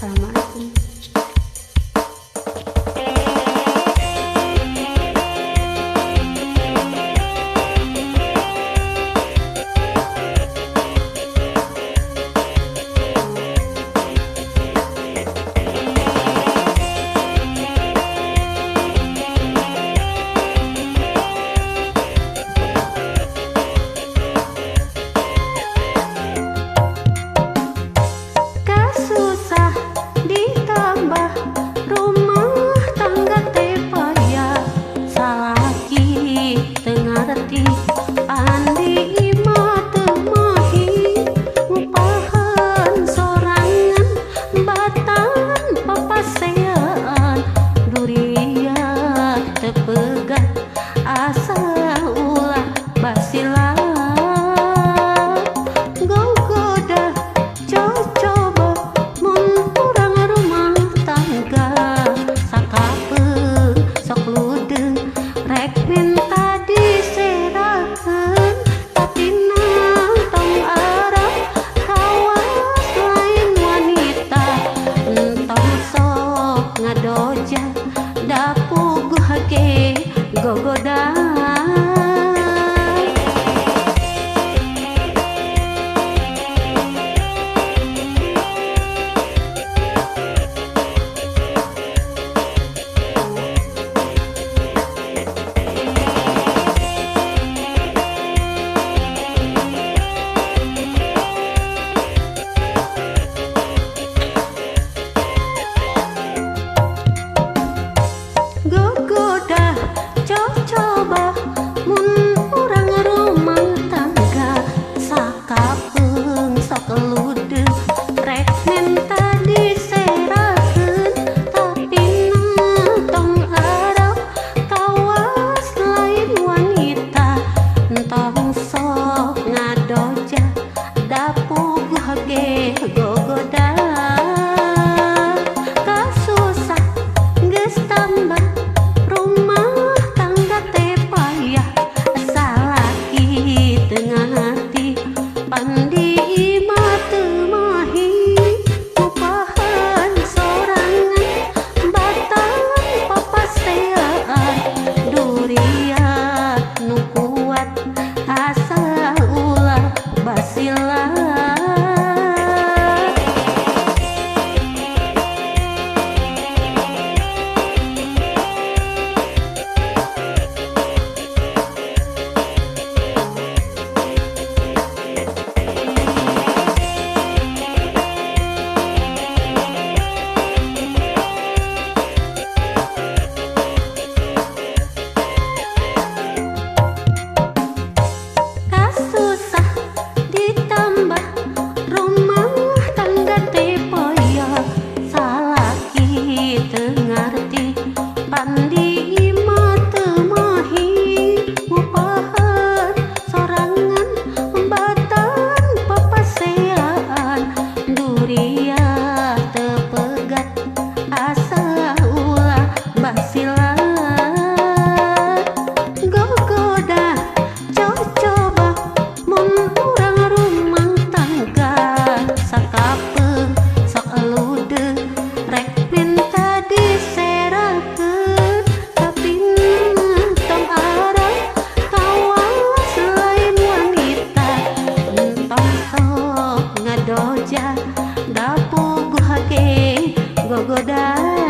Assalamualaikum. Gogoda coba mun urang rumah tangga sakapeung sok ludeung rek minta diserakeun tapi tong harap kawas lain wanita entong sok ngadoja dapug hage gogoda kasusah geus tambah pandi imah teu mahi upahan sorangan batang papaseaan duriat nu kuat asa ulah basilat dapug hake gogoda